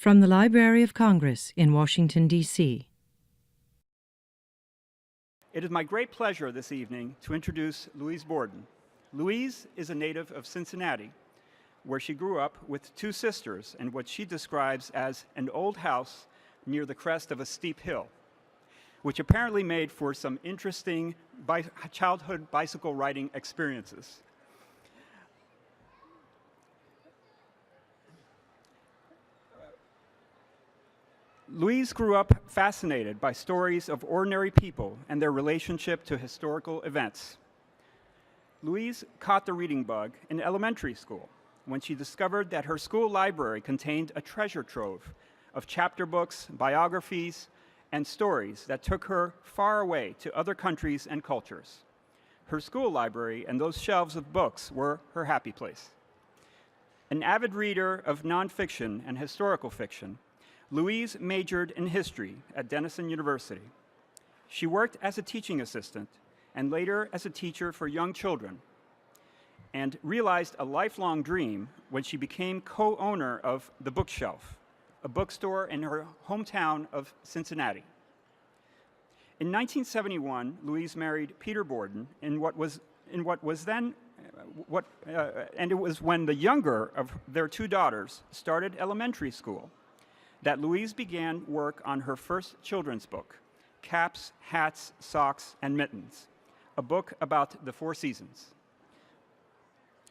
From the Library of Congress in Washington, D.C. It is my great pleasure this evening to introduce Louise Borden. Louise is a native of Cincinnati, where she grew up with two sisters in what she describes as an old house near the crest of a steep hill, which apparently made for some interesting childhood bicycle riding experiences. Louise grew up fascinated by stories of ordinary people and their relationship to historical events. Louise caught the reading bug in elementary school when she discovered that her school library contained a treasure trove of chapter books, biographies, and stories that took her far away to other countries and cultures. Her school library and those shelves of books were her happy place. An avid reader of nonfiction and historical fiction, Louise majored in history at Denison University. She worked as a teaching assistant and later as a teacher for young children, and realized a lifelong dream when she became co-owner of The Bookshelf, a bookstore in her hometown of Cincinnati. In 1971, Louise married Peter Borden and it was when the younger of their two daughters started elementary school that Louise began work on her first children's book, Caps, Hats, Socks, and Mittens, a book about the four seasons.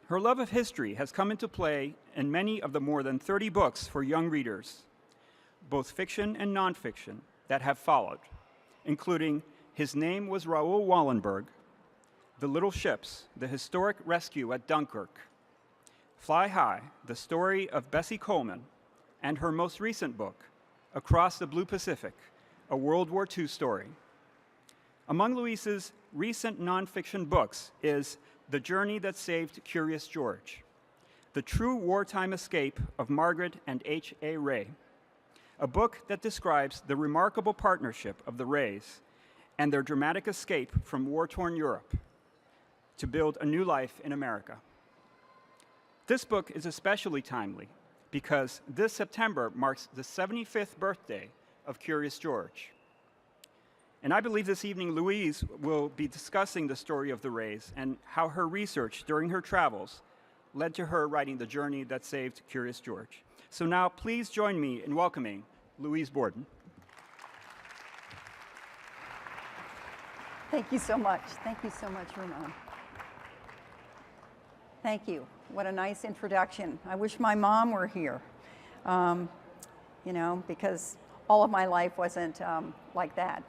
Her love of history has come into play in many of the more than 30 books for young readers, both fiction and nonfiction, that have followed, including His Name Was Raoul Wallenberg, The Little Ships, The Historic Rescue at Dunkirk, Fly High, the story of Bessie Coleman, and her most recent book, Across the Blue Pacific, a World War II story. Among Louise's recent nonfiction books is The Journey That Saved Curious George, The True Wartime Escape of Margret and H.A. Ray, a book that describes the remarkable partnership of the Rays and their dramatic escape from war-torn Europe to build a new life in America. This book is especially timely because this September marks the 75th birthday of Curious George. And I believe this evening Louise will be discussing the story of the Rays and how her research during her travels led to her writing The Journey That Saved Curious George. So now please join me in welcoming Louise Borden. Thank you so much. Thank you so much, Ramon. Thank you. What a nice introduction. I wish my mom were here, because all of my life wasn't like that.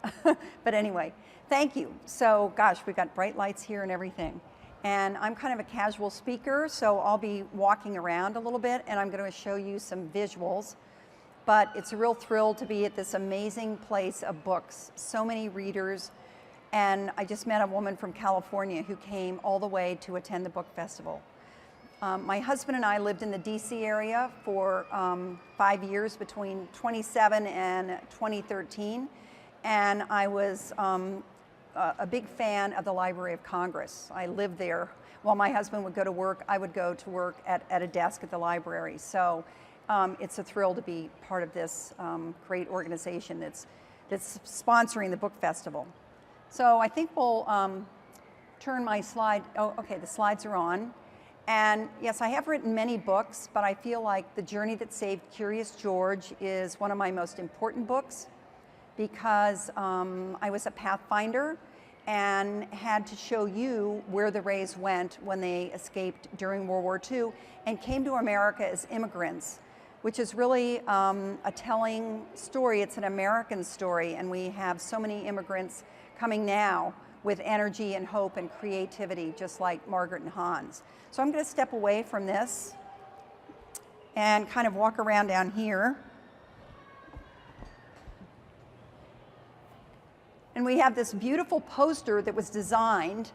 But anyway, thank you. So, gosh, we've got bright lights here and everything. And I'm kind of a casual speaker, so I'll be walking around a little bit, and I'm going to show you some visuals. But it's a real thrill to be at this amazing place of books. So many readers. And I just met a woman from California who came all the way to attend the book festival. My husband and I lived in the DC area for 5 years between 2007 and 2013. And I was a big fan of the Library of Congress. I lived there. While my husband would go to work, I would go to work at a desk at the library. So it's a thrill to be part of this great organization that's sponsoring the book festival. So I think we'll turn my slide. Oh, okay, the slides are on. And yes, I have written many books, but I feel like The Journey That Saved Curious George is one of my most important books because I was a pathfinder and had to show you where the Rays went when they escaped during World War II and came to America as immigrants, which is really a telling story. It's an American story, and we have so many immigrants coming now with energy and hope and creativity, just like Margret and Hans. So I'm going to step away from this and kind of walk around down here. And we have this beautiful poster that was designed,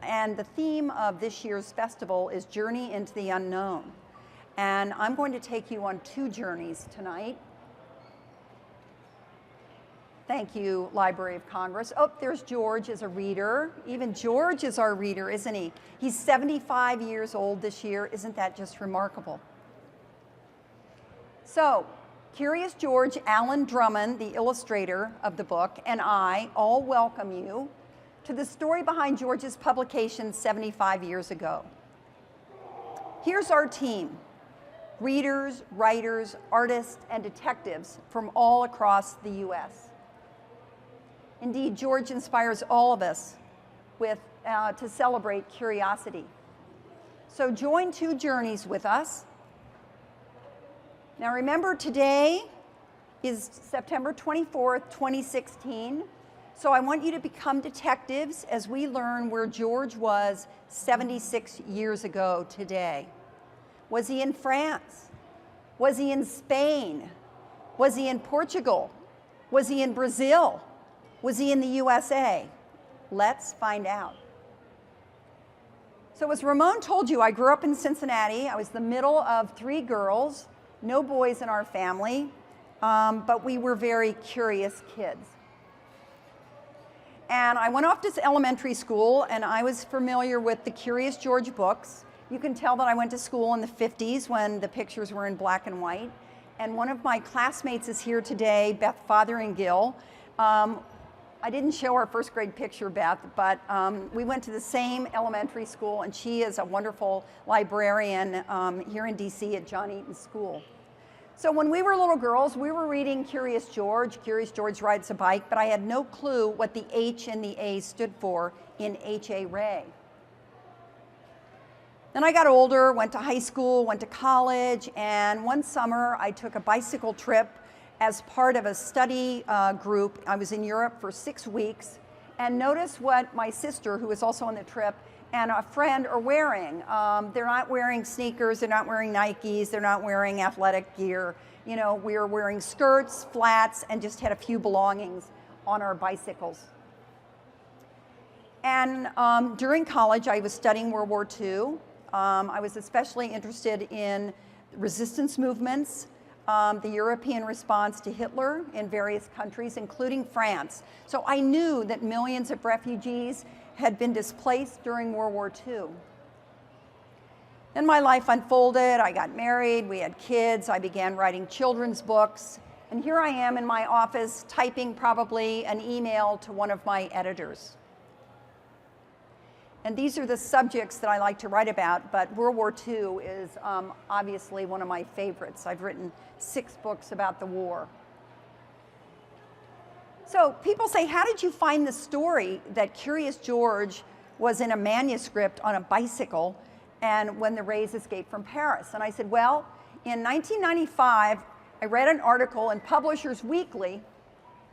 and the theme of this year's festival is Journey into the Unknown. And I'm going to take you on two journeys tonight. Thank you, Library of Congress. Oh, there's George as a reader. Even George is our reader, isn't he? He's 75 years old this year. Isn't that just remarkable? So, Curious George, Alan Drummond, the illustrator of the book, and I all welcome you to the story behind George's publication 75 years ago. Here's our team: readers, writers, artists, and detectives from all across the U.S. Indeed, George inspires all of us to celebrate curiosity. So join two journeys with us. Now remember, today is September 24th, 2016. So I want you to become detectives as we learn where George was 76 years ago today. Was he in France? Was he in Spain? Was he in Portugal? Was he in Brazil? Was he in the USA? Let's find out. So as Ramon told you, I grew up in Cincinnati. I was the middle of three girls, no boys in our family, but we were very curious kids. And I went off to elementary school, and I was familiar with the Curious George books. You can tell that I went to school in the 50s when the pictures were in black and white. And one of my classmates is here today, Beth Fotheringill. I didn't show our first grade picture, Beth, but we went to the same elementary school, and she is a wonderful librarian here in DC at John Eaton School. So when we were little girls, we were reading Curious George Rides a Bike, but I had no clue what the H and the A stood for in H.A. Ray. Then I got older, went to high school, went to college, and one summer I took a bicycle trip as part of a study group. I was in Europe for 6 weeks, and notice what my sister, who was also on the trip, and a friend are wearing. They're not wearing sneakers, they're not wearing Nikes, they're not wearing athletic gear. You know, we were wearing skirts, flats, and just had a few belongings on our bicycles. And during college, I was studying World War II. I was especially interested in resistance movements, the European response to Hitler in various countries, including France. So I knew that millions of refugees had been displaced during World War II. Then my life unfolded. I got married, we had kids, I began writing children's books, and here I am in my office typing probably an email to one of my editors. And these are the subjects that I like to write about, but World War II is obviously one of my favorites. I've written 6 books about the war. So people say, how did you find the story that Curious George was in a manuscript on a bicycle and when the Rays escaped from Paris? And I said, well, in 1995, I read an article in Publishers Weekly,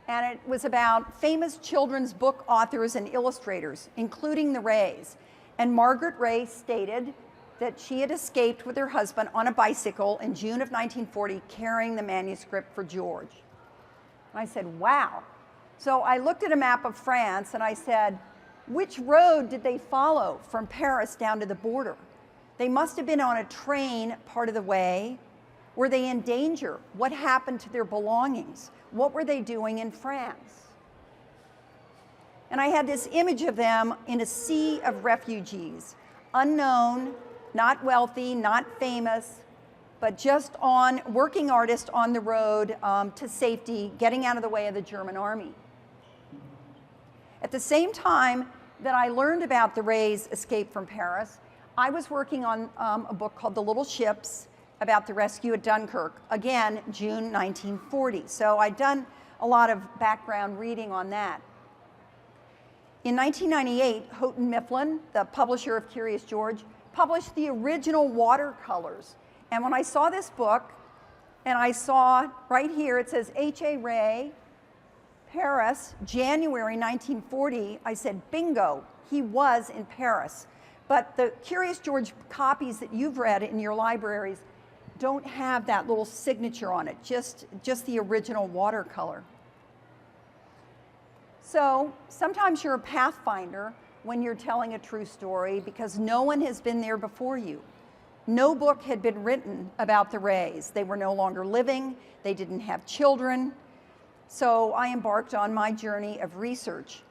and it was about famous children's book authors and illustrators, including the Rays. And Margret Ray stated that she had escaped with her husband on a bicycle in June of 1940, carrying the manuscript for George. And I said, wow. So I looked at a map of France, and I said, which road did they follow from Paris down to the border? They must have been on a train part of the way. Were they in danger? What happened to their belongings? What were they doing in France? And I had this image of them in a sea of refugees, unknown, not wealthy, not famous, but just working artists on the road to safety, getting out of the way of the German army. At the same time that I learned about the Rays' escape from Paris, I was working on a book called The Little Ships about the rescue at Dunkirk, again, June 1940. So I'd done a lot of background reading on that. In 1998, Houghton Mifflin, the publisher of Curious George, published the original watercolors. And when I saw this book, and I saw right here, it says H.A. Ray, Paris, January 1940, I said, bingo, he was in Paris. But the Curious George copies that you've read in your libraries don't have that little signature on it, just the original watercolor. So sometimes you're a pathfinder when you're telling a true story because no one has been there before you. No book had been written about the Rays. They were no longer living, they didn't have children. So I embarked on my journey of research,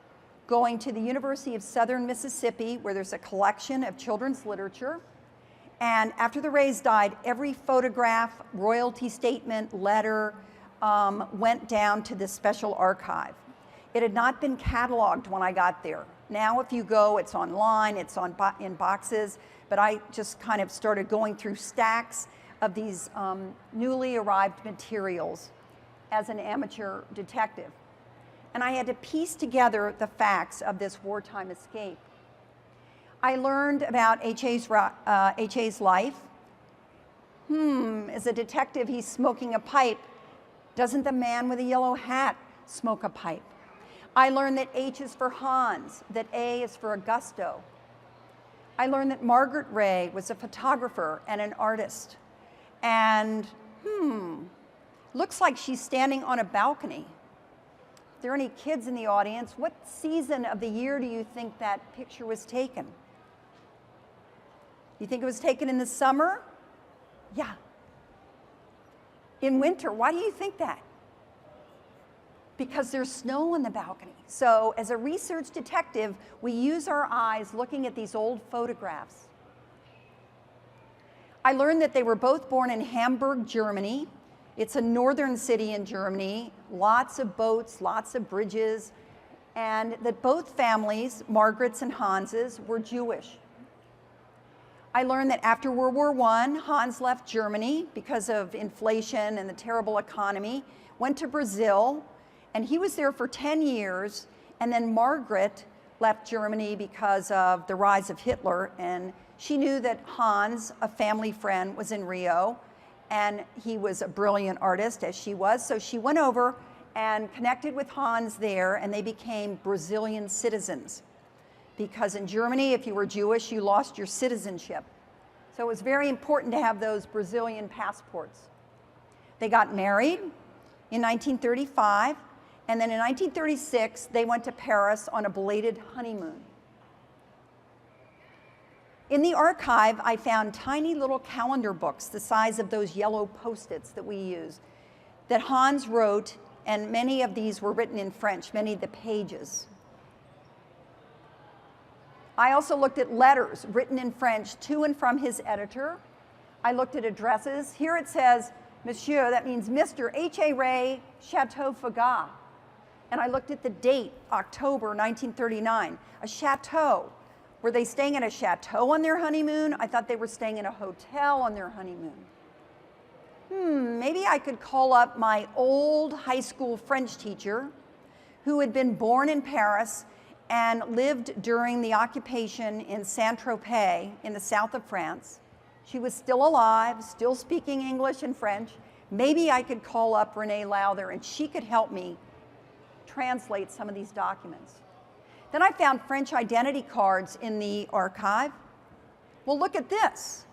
going to the University of Southern Mississippi, where there's a collection of children's literature, And after the Rays died, every photograph, royalty statement, letter went down to this special archive. It had not been cataloged when I got there. Now if you go, it's online, it's in boxes, but I just kind of started going through stacks of these newly arrived materials as an amateur detective. And I had to piece together the facts of this wartime escape. I learned about H.A.'s life. As a detective, he's smoking a pipe. Doesn't the man with a yellow hat smoke a pipe? I learned that H is for Hans, that A is for Augusto. I learned that Margret Ray was a photographer and an artist. And looks like she's standing on a balcony. If there are any kids in the audience, what season of the year do you think that picture was taken? You think it was taken in the summer? Yeah. In winter, why do you think that? Because there's snow on the balcony. So as a research detective, we use our eyes looking at these old photographs. I learned that they were both born in Hamburg, Germany. It's a northern city in Germany, lots of boats, lots of bridges, and that both families, Margret's and Hans's, were Jewish. I learned that after World War I, Hans left Germany because of inflation and the terrible economy, went to Brazil, and he was there for 10 years, and then Margret left Germany because of the rise of Hitler, and she knew that Hans, a family friend, was in Rio, and he was a brilliant artist, as she was, so she went over and connected with Hans there, and they became Brazilian citizens. Because in Germany, if you were Jewish, you lost your citizenship. So it was very important to have those Brazilian passports. They got married in 1935, and then in 1936, they went to Paris on a belated honeymoon. In the archive, I found tiny little calendar books the size of those yellow Post-its that we use, that Hans wrote, and many of these were written in French, many of the pages. I also looked at letters written in French to and from his editor. I looked at addresses. Here it says, Monsieur, that means Mr. H.A. Ray, Chateau Fagat. And I looked at the date, October 1939, a chateau. Were they staying at a chateau on their honeymoon? I thought they were staying in a hotel on their honeymoon. Maybe I could call up my old high school French teacher who had been born in Paris and lived during the occupation in Saint-Tropez in the south of France. She was still alive, still speaking English and French. Maybe I could call up Renee Lowther and she could help me translate some of these documents. Then I found French identity cards in the archive. Well, look at this.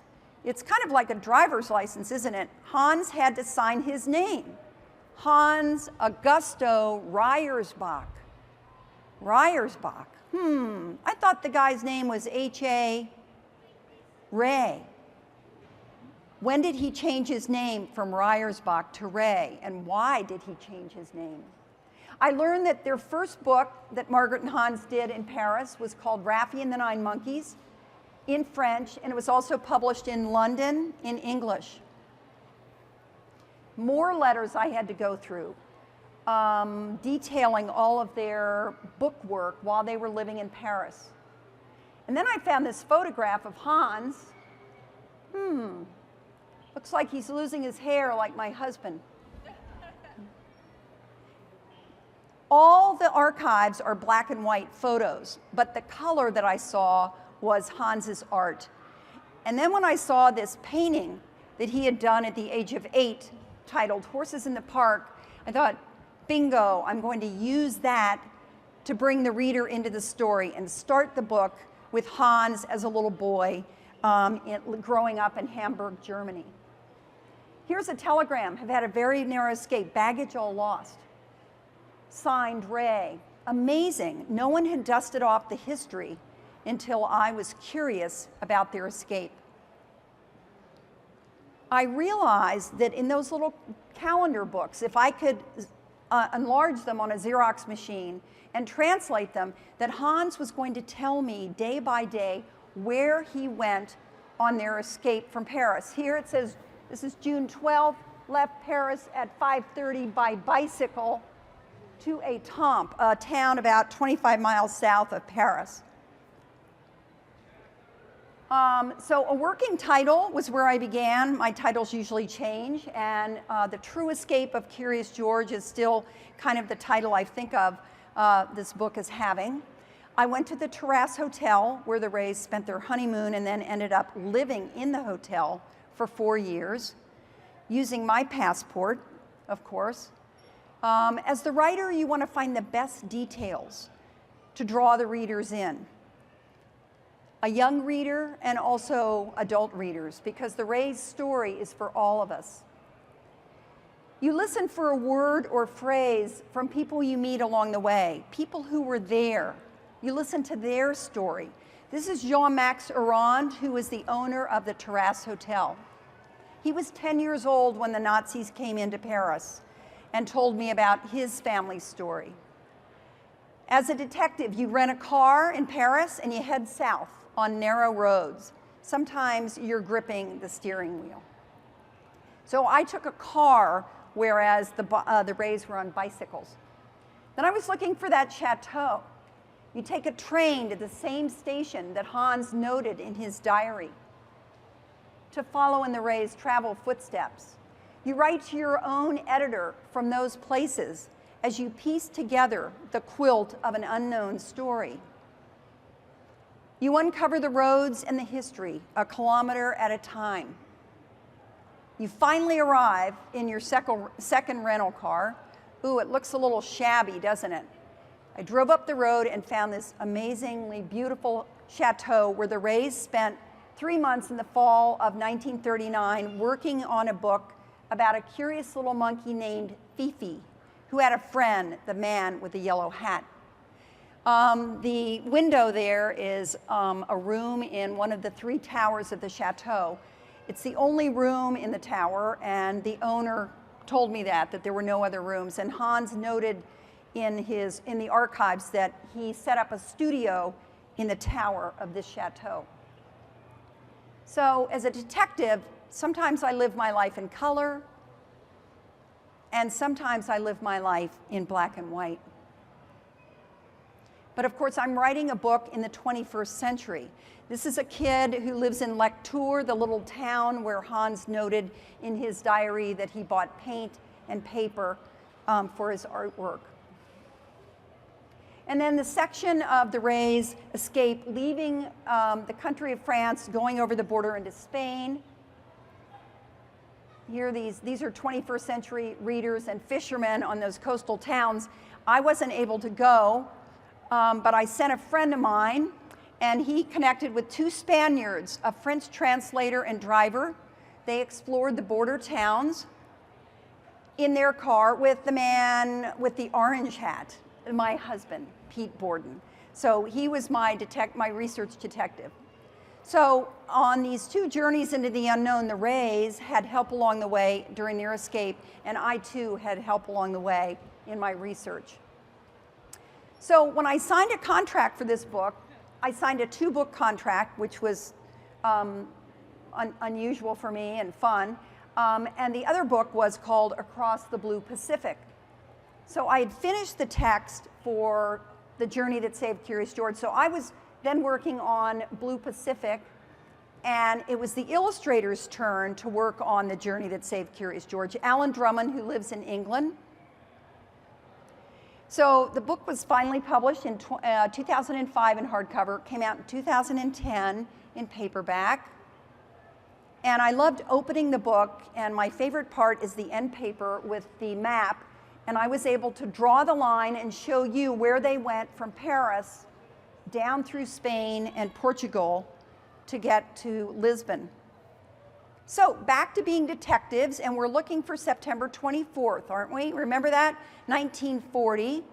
It's kind of like a driver's license, isn't it? Hans had to sign his name. Hans Augusto Ryersbach. Ryersbach. I thought the guy's name was H.A. Ray. When did he change his name from Ryersbach to Ray, and why did he change his name? I learned that their first book that Margret and Hans did in Paris was called Raffi and the Nine Monkeys in French, and it was also published in London in English. More letters I had to go through, detailing all of their book work while they were living in Paris. And then I found this photograph of Hans. Looks like he's losing his hair like my husband. All the archives are black and white photos, but the color that I saw was Hans's art. And then when I saw this painting that he had done at the age of 8, titled Horses in the Park, I thought, bingo, I'm going to use that to bring the reader into the story and start the book with Hans as a little boy growing up in Hamburg, Germany. Here's a telegram. Have had a very narrow escape. Baggage all lost. Signed, Ray. Amazing. No one had dusted off the history until I was curious about their escape. I realized that in those little calendar books, if I could enlarge them on a Xerox machine and translate them, that Hans was going to tell me day by day where he went on their escape from Paris. Here it says, this is June 12th, left Paris at 5:30 by bicycle to Étampes, a town about 25 miles south of Paris. So a working title was where I began. My titles usually change, and The True Escape of Curious George is still kind of the title I think of this book as having. I went to the Terrace Hotel where the Rays spent their honeymoon and then ended up living in the hotel for 4 years, using my passport, of course. As the writer, you want to find the best details to draw the readers in. A young reader and also adult readers, because the Rays story is for all of us. You listen for a word or phrase from people you meet along the way, people who were there. You listen to their story. This is Jean-Max Arand, who is the owner of the Terrace Hotel. He was 10 years old when the Nazis came into Paris and told me about his family story. As a detective, you rent a car in Paris and you head south on narrow roads. Sometimes you're gripping the steering wheel. So I took a car, whereas the Rays were on bicycles. Then I was looking for that chateau. You take a train to the same station that Hans noted in his diary to follow in the Rays' travel footsteps. You write to your own editor from those places as you piece together the quilt of an unknown story. You uncover the roads and the history, a kilometer at a time. You finally arrive in your second rental car. Ooh, it looks a little shabby, doesn't it? I drove up the road and found this amazingly beautiful chateau where the Rays spent 3 months in the fall of 1939 working on a book about a curious little monkey named Fifi, who had a friend, the man with the yellow hat. The window there is a room in one of the 3 towers of the chateau. It's the only room in the tower, and the owner told me that there were no other rooms. And Hans noted in the archives that he set up a studio in the tower of this chateau. So as a detective, sometimes I live my life in color, and sometimes I live my life in black and white. But of course, I'm writing a book in the 21st century. This is a kid who lives in Lectoure, the little town where Hans noted in his diary that he bought paint and paper for his artwork. And then the section of the Rays' escape, leaving the country of France, going over the border into Spain. Here, these are 21st century readers and fishermen on those coastal towns. I wasn't able to go, but I sent a friend of mine, and he connected with 2 Spaniards, a French translator and driver. They explored the border towns in their car with the man with the orange hat, my husband, Pete Borden. So he was my research detective. So on these 2 journeys into the unknown, the Rays had help along the way during their escape, and I too had help along the way in my research. So when I signed a contract for this book, I signed a 2-book contract, which was unusual for me and fun. And the other book was called Across the Blue Pacific. So I had finished the text for The Journey That Saved Curious George. So I was then working on Blue Pacific, and it was the illustrator's turn to work on The Journey That Saved Curious George. Alan Drummond, who lives in England. So the book was finally published in 2005 in hardcover, came out in 2010 in paperback. And I loved opening the book, and my favorite part is the end paper with the map. And I was able to draw the line and show you where they went from Paris down through Spain and Portugal to get to Lisbon. So back to being detectives, and we're looking for September 24th, aren't we? Remember that? 1940.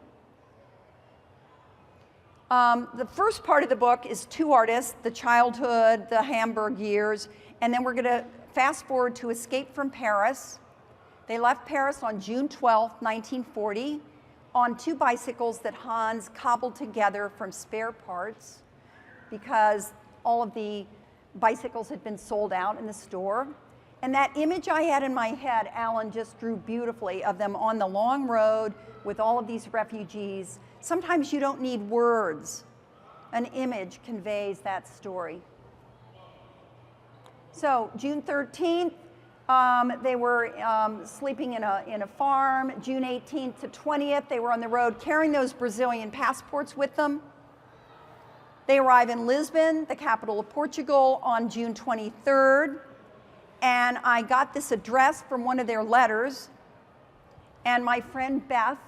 The first part of the book is 2 artists, the childhood, the Hamburg years, and then we're going to fast forward to Escape from Paris. They left Paris on June 12th, 1940, on 2 bicycles that Hans cobbled together from spare parts, because all of the bicycles had been sold out in the store. And that image I had in my head, Alan just drew beautifully of them on the long road with all of these refugees. Sometimes you don't need words. An image conveys that story. So June 13th, they were sleeping in a farm. June 18th to 20th, they were on the road carrying those Brazilian passports with them. They arrive in Lisbon, the capital of Portugal, on June 23rd. And I got this address from one of their letters. And my friend Beth,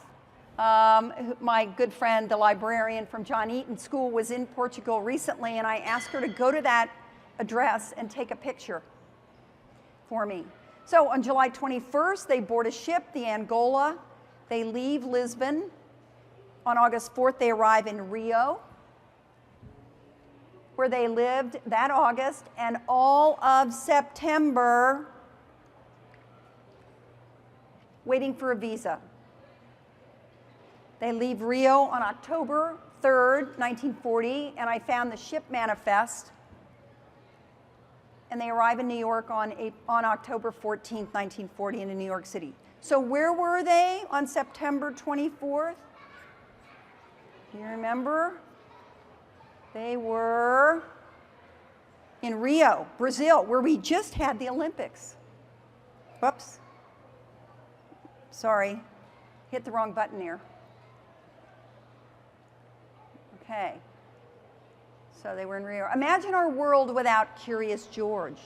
my good friend, the librarian from John Eaton School, was in Portugal recently, and I asked her to go to that address and take a picture for me. So on July 21st, they board a ship, the Angola. They leave Lisbon. On August 4th, they arrive in Rio, where they lived that August and all of September waiting for a visa. They leave Rio on October 3rd, 1940, and I found the ship manifest, and they arrive in New York on October 14th, 1940 in New York City. So where were they on September 24th? You remember? They were in Rio, Brazil, where we just had the Olympics. Whoops. Sorry, hit the wrong button here. Okay. So they were in Rio. Imagine our world without Curious George,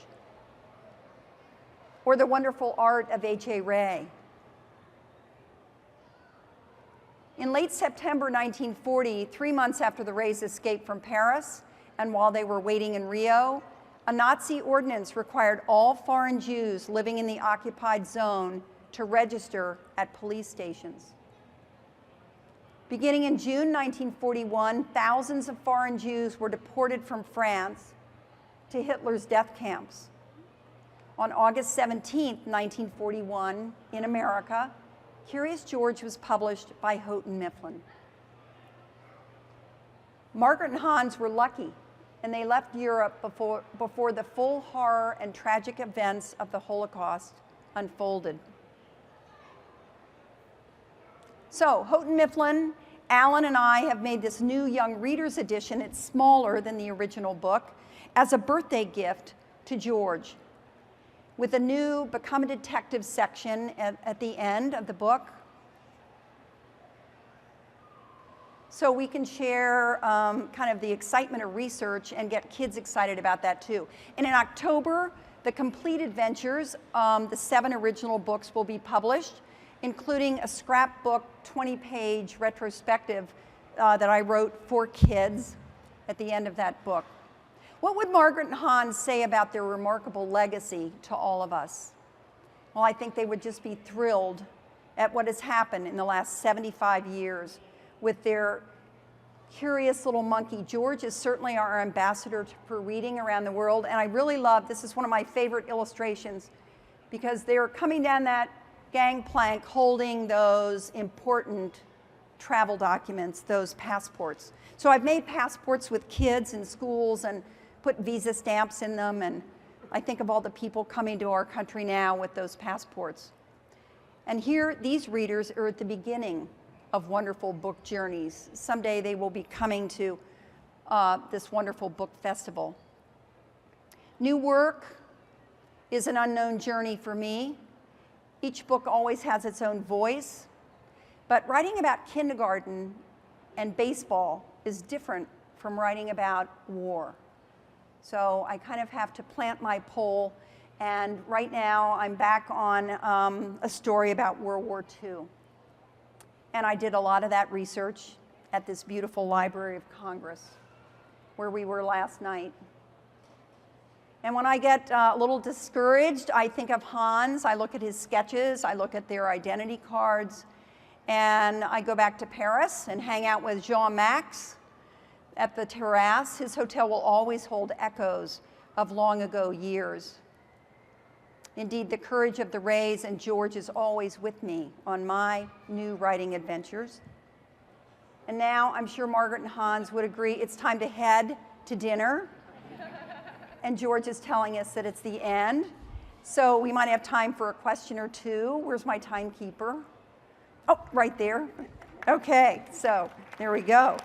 or the wonderful art of H.A. Rey. In late September 1940, 3 months after the Reys escaped from Paris, and while they were waiting in Rio, a Nazi ordinance required all foreign Jews living in the occupied zone to register at police stations. Beginning in June 1941, thousands of foreign Jews were deported from France to Hitler's death camps. On August 17, 1941, in America, Curious George was published by Houghton Mifflin. Margret and Hans were lucky, and they left Europe before the full horror and tragic events of the Holocaust unfolded. So, Houghton Mifflin, Alan and I have made this new young reader's edition. It's smaller than the original book, as a birthday gift to George, with a new Become a Detective section at the end of the book. So we can share kind of the excitement of research and get kids excited about that too. And in October, the complete adventures, the 7 original books will be published, including a scrapbook 20-page retrospective that I wrote for kids at the end of that book. What would Margret and Hans say about their remarkable legacy to all of us? Well, I think they would just be thrilled at what has happened in the last 75 years with their curious little monkey. George is certainly our ambassador for reading around the world, and I really love, this is one of my favorite illustrations, because they're coming down that gangplank holding those important travel documents, those passports. So I've made passports with kids in schools and put visa stamps in them, and I think of all the people coming to our country now with those passports. And here, these readers are at the beginning of wonderful book journeys. Someday they will be coming to this wonderful book festival. New work is an unknown journey for me. Each book always has its own voice, but writing about kindergarten and baseball is different from writing about war. So I kind of have to plant my pole, and right now I'm back on a story about World War II. And I did a lot of that research at this beautiful Library of Congress, where we were last night. And when I get a little discouraged, I think of Hans, I look at his sketches, I look at their identity cards, and I go back to Paris and hang out with Jean-Max at the terrace. His hotel will always hold echoes of long ago years. Indeed, the courage of the Reys and George is always with me on my new writing adventures. And now I'm sure Margret and Hans would agree it's time to head to dinner. and George is telling us that it's the end. So we might have time for a question or two. Where's my timekeeper? Oh, right there. Okay, so there we go.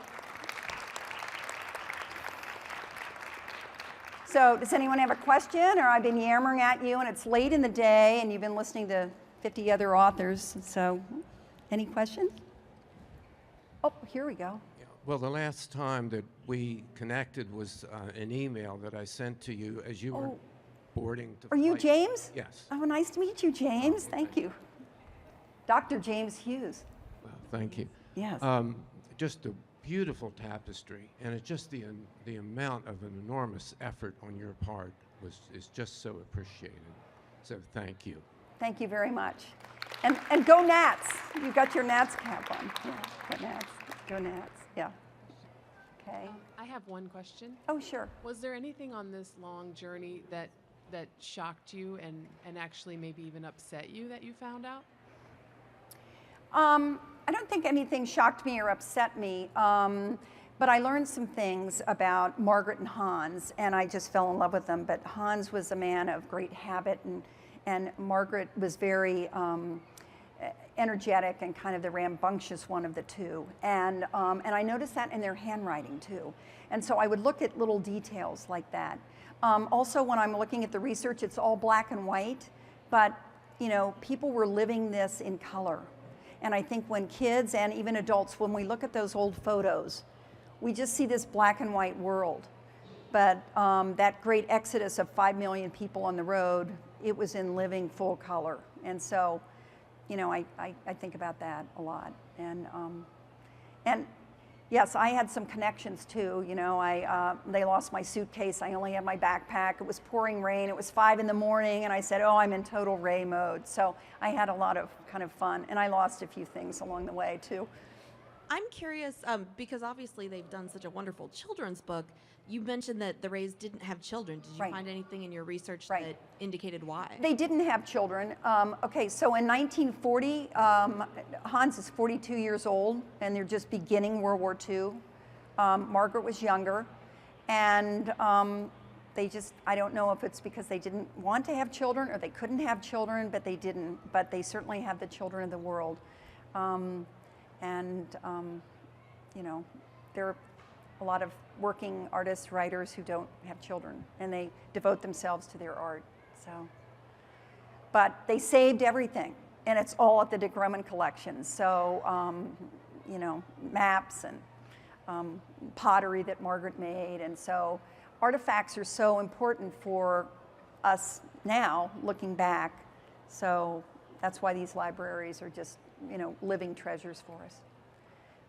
So does anyone have a question, or I've been yammering at you and it's late in the day and you've been listening to 50 other authors, so any questions? Oh, here we go. Yeah, well, the last time that we connected was an email that I sent to you as you were boarding to Are you flight. James? Yes. Oh, nice to meet you, James. Thank you. Dr. James Hughes. Well, thank you. Yes. Just a beautiful tapestry, and it's just the amount of an enormous effort on your part is just so appreciated. So thank you. Thank you very much. And go Nats. You've got your Nats cap on. Yeah, go Nats. Go Nats. Yeah. Okay. I have one question. Oh, sure. Was there anything on this long journey that shocked you and actually maybe even upset you that you found out? I don't think anything shocked me or upset me, but I learned some things about Margret and Hans, and I just fell in love with them. But Hans was a man of great habit, and Margret was very energetic and kind of the rambunctious one of the two. And I noticed that in their handwriting too. And so I would look at little details like that. Also, when I'm looking at the research, it's all black and white, but you know, people were living this in color. And I think when kids and even adults, when we look at those old photos, we just see this black and white world. But that great exodus of 5 million people on the road, it was in living full color. And so, you know, I think about that a lot. And yes, I had some connections too. You know, they lost my suitcase. I only had my backpack. It was pouring rain. It was 5 in the morning, and I said, oh, I'm in total Ray mode. So I had a lot of kind of fun, and I lost a few things along the way too. I'm curious, because obviously they've done such a wonderful children's book. You mentioned that the Rays didn't have children. Did you find anything in your research that indicated why? They didn't have children. Okay, so in 1940, Hans is 42 years old, and they're just beginning World War II. Margret was younger, and they just, I don't know if it's because they didn't want to have children or they couldn't have children, but they didn't. But they certainly have the children of the world. You know, there are a lot of working artists, writers who don't have children, and they devote themselves to their art. So, but they saved everything, and it's all at the de Grumman collection. So, you know, maps and pottery that Margret made, and so artifacts are so important for us now, looking back. So that's why these libraries are just, you know, living treasures for us.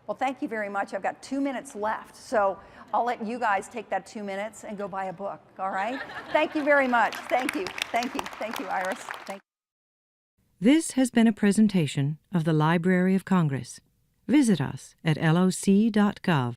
Well, thank you very much. I've got 2 minutes left, so I'll let you guys take that 2 minutes and go buy a book, all right? Thank you very much. Thank you. Thank you. Thank you, Iris. Thank you. This has been a presentation of the Library of Congress. Visit us at loc.gov.